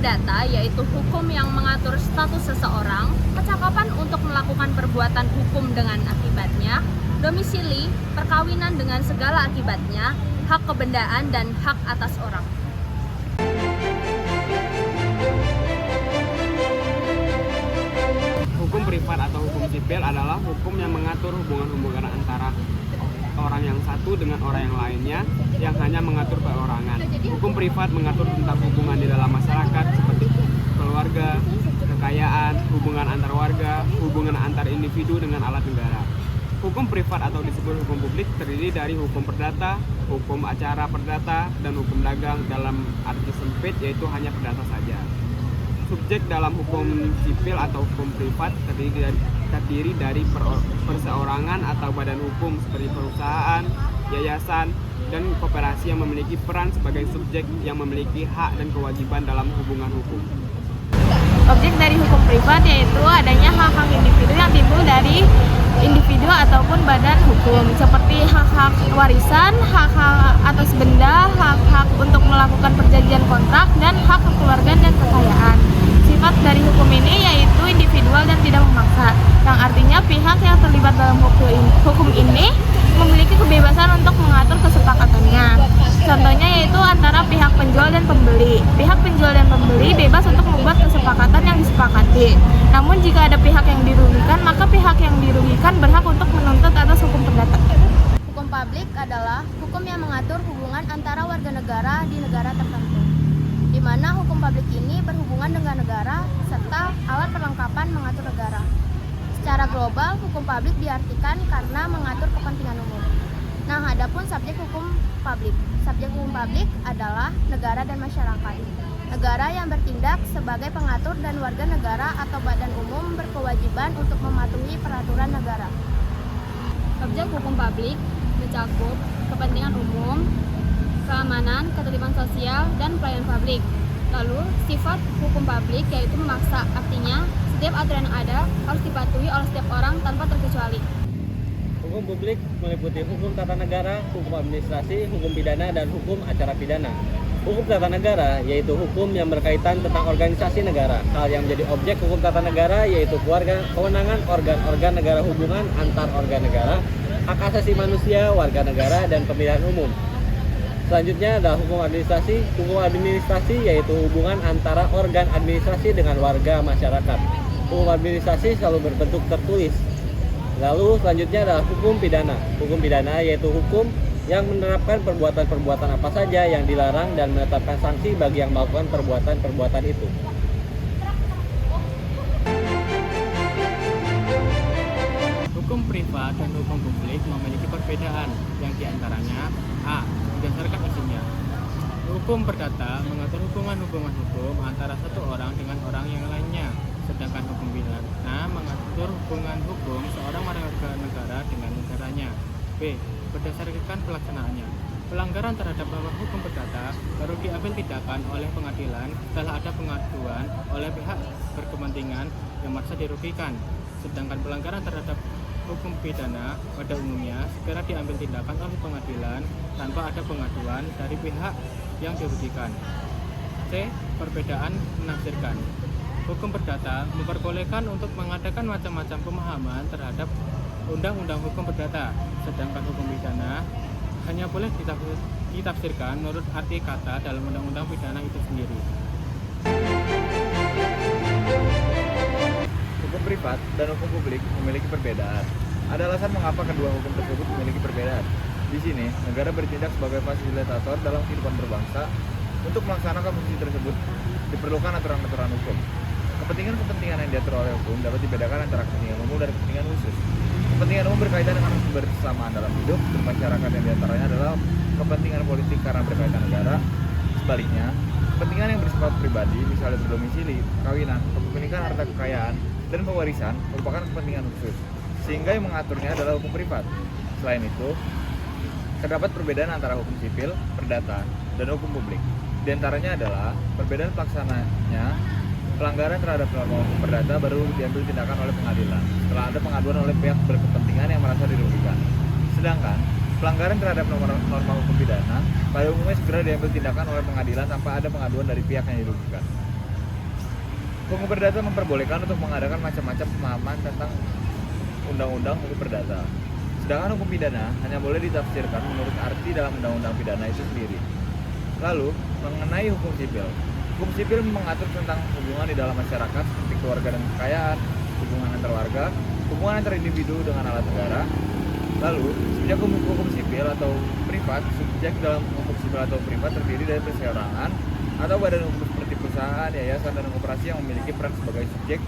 Perdata yaitu hukum yang mengatur status seseorang, kecakapan untuk melakukan perbuatan hukum dengan akibatnya, domisili, perkawinan dengan segala akibatnya, hak kebendaan dan hak atas orang. Hukum privat atau hukum sipil adalah hukum yang mengatur hubungan-hubungan antara orang yang satu dengan orang yang lainnya yang hanya mengatur perorangan. Hukum privat mengatur tentang hubungan di dalam masyarakat seperti keluarga, kekayaan, hubungan antar warga, hubungan antar individu dengan alat negara. Hukum privat atau disebut hukum publik terdiri dari hukum perdata, hukum acara perdata, dan hukum dagang dalam arti sempit yaitu hanya perdata saja. Subjek dalam hukum sipil atau hukum privat terdiri dari perseorangan atau badan hukum seperti perusahaan, yayasan, dan koperasi yang memiliki peran sebagai subjek yang memiliki hak dan kewajiban dalam hubungan hukum. Objek dari hukum privat yaitu adanya hak-hak individu yang timbul dari individu ataupun badan hukum seperti hak-hak warisan, hak-hak atas benda, hak-hak untuk melakukan perjanjian kontrak, dan hak kekeluargaan dan kekayaan. Sifat dari hukum ini yaitu individual dan tidak memaksa, yang artinya pihak yang terlibat dalam hukum ini memiliki kebebasan untuk mengatur kesepakatannya. Contohnya yaitu antara pihak penjual dan pembeli. Pihak penjual dan pembeli bebas untuk membuat kesepakatan yang disepakati. Namun jika ada pihak yang dirugikan, maka pihak yang dirugikan berhak untuk menuntut atas hukum perdata. Hukum publik adalah hukum yang mengatur hubungan antara warga negara di negara tertentu, di mana hukum publik ini berhubungan dengan negara serta alat perlengkapan mengatur negara. Secara global, hukum publik diartikan karena mengatur kepentingan umum. Nah, adapun subjek hukum publik. Subjek hukum publik adalah negara dan masyarakat. Negara yang bertindak sebagai pengatur dan warga negara atau badan umum berkewajiban untuk mematuhi peraturan negara. Objek hukum publik mencakup kepentingan umum, keamanan, ketertiban sosial, dan pelayanan publik. Lalu, sifat hukum publik yaitu memaksa, artinya setiap aturan yang ada harus dipatuhi oleh setiap orang tanpa terkecuali. Hukum publik meliputi hukum tata negara, hukum administrasi, hukum pidana, dan hukum acara pidana. Hukum tata negara yaitu hukum yang berkaitan tentang organisasi negara. Hal yang menjadi objek hukum tata negara yaitu kewenangan organ-organ negara, hubungan antar organ negara, hak asasi manusia, warga negara, dan pemilihan umum. Selanjutnya adalah hukum administrasi. Hukum administrasi yaitu hubungan antara organ administrasi dengan warga masyarakat. Hukum administrasi selalu berbentuk tertulis. Lalu selanjutnya adalah hukum pidana. Hukum pidana yaitu hukum yang menerapkan perbuatan-perbuatan apa saja yang dilarang dan menetapkan sanksi bagi yang melakukan perbuatan-perbuatan itu. Hukum privat dan hukum publik memiliki perbedaan yang diantaranya A. Berdasarkan isinya. Hukum perdata mengatur hubungan-hubungan hukum antara satu orang dengan orang yang lainnya, sedangkan hukum pidana mengatur hubungan hukum seorang warga negara dengan negaranya. B. Berdasarkan pelaksanaannya. Pelanggaran terhadap hukum perdata baru diambil tindakan oleh pengadilan setelah ada pengaduan oleh pihak berkepentingan yang merasa dirugikan, sedangkan pelanggaran terhadap hukum pidana pada umumnya segera diambil tindakan oleh pengadilan tanpa ada pengaduan dari pihak yang dirugikan. C. Perbedaan menafsirkan. Hukum perdata memperbolehkan untuk mengadakan macam-macam pemahaman terhadap undang-undang hukum perdata, sedangkan hukum pidana hanya boleh ditafsirkan menurut arti kata dalam undang-undang pidana itu sendiri. Hukum privat dan hukum publik memiliki perbedaan. Ada alasan mengapa kedua hukum tersebut memiliki perbedaan. Di sini, negara bertindak sebagai fasilitator dalam kehidupan berbangsa. Untuk melaksanakan fungsi tersebut, diperlukan aturan-aturan hukum. Kepentingan-kepentingan yang diatur oleh hukum dapat dibedakan antara kepentingan umum dan kepentingan khusus. Kepentingan umum berkaitan dengan kebersamaan dalam hidup bermasyarakat, yang diantaranya adalah kepentingan politik karena berkaitan negara. Sebaliknya, kepentingan yang bersifat pribadi, misalnya berdomisili, kawinan, kepemilikan harta kekayaan, dan pewarisan merupakan kepentingan khusus, sehingga yang mengaturnya adalah hukum privat. Selain itu, Terdapat perbedaan antara hukum sipil, perdata, dan hukum publik. Di antaranya adalah perbedaan pelaksananya. Pelanggaran terhadap norma hukum perdata baru diambil tindakan oleh pengadilan setelah ada pengaduan oleh pihak berkepentingan yang merasa dirugikan. Sedangkan pelanggaran terhadap norma hukum pidana pada umumnya segera diambil tindakan oleh pengadilan tanpa ada pengaduan dari pihak yang dirugikan. Hukum perdata memperbolehkan untuk mengadakan macam-macam pemahaman tentang undang-undang hukum perdata. Sedangkan hukum pidana hanya boleh ditafsirkan menurut arti dalam undang-undang pidana itu sendiri. Lalu, mengenai hukum sipil. Hukum sipil mengatur tentang hubungan di dalam masyarakat seperti keluarga dan kekayaan, hubungan antar warga, hubungan antar individu dengan alat negara. Lalu, subjek hukum sipil atau privat, subjek dalam hukum sipil atau privat terdiri dari perseorangan atau badan hukum seperti perusahaan, yayasan, dan koperasi yang memiliki peran sebagai subjek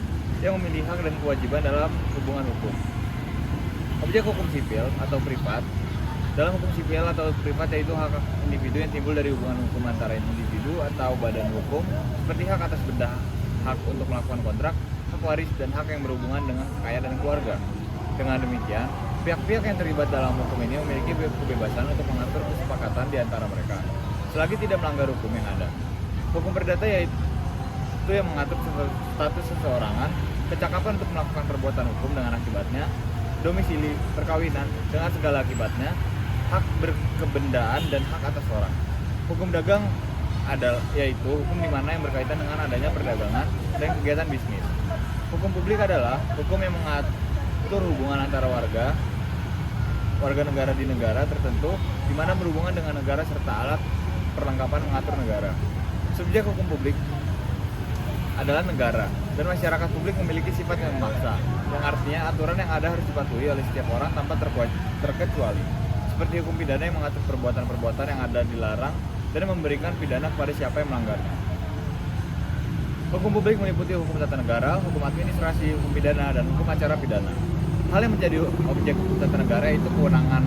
yang memiliki hak dan kewajiban dalam hubungan hukum. Objek hukum sipil atau privat. Dalam hukum sipil atau privat yaitu hak individu yang timbul dari hubungan hukum antara individu atau badan hukum seperti hak atas benda, hak untuk melakukan kontrak, hak waris, dan hak yang berhubungan dengan kekayaan dan keluarga. Dengan demikian, pihak-pihak yang terlibat dalam hukum ini memiliki kebebasan untuk mengatur kesepakatan di antara mereka, selagi tidak melanggar hukum yang ada. Hukum perdata yaitu yang mengatur status seseorangan, kecakapan untuk melakukan perbuatan hukum dengan akibatnya, domisili, perkawinan dengan segala akibatnya, hak berkebendaan, dan hak atas orang. Hukum dagang adalah yaitu hukum di mana yang berkaitan dengan adanya perdagangan dan kegiatan bisnis. Hukum publik adalah hukum yang mengatur hubungan antara warga negara di negara tertentu di mana berhubungan dengan negara serta alat perlengkapan mengatur negara. Subjek hukum publik adalah negara, dan masyarakat publik memiliki sifat yang memaksa, yang artinya aturan yang ada harus dipatuhi oleh setiap orang tanpa terkecuali. Seperti hukum pidana yang mengatur perbuatan-perbuatan yang ada dilarang dan memberikan pidana kepada siapa yang melanggarnya. Hukum publik meliputi hukum tata negara, hukum administrasi, hukum pidana, dan hukum acara pidana. Hal yang menjadi objek hukum tata negara itu kewenangan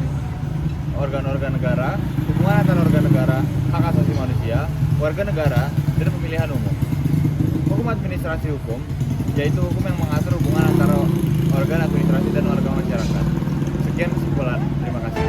organ-organ negara, hubungan antara organ negara, hak asasi manusia, warga negara, dan pemilihan umum. Hukum administrasi hukum yaitu hukum yang mengatur hubungan antara organ administrasi dan warga masyarakat. Sekian kesimpulan. Terima kasih.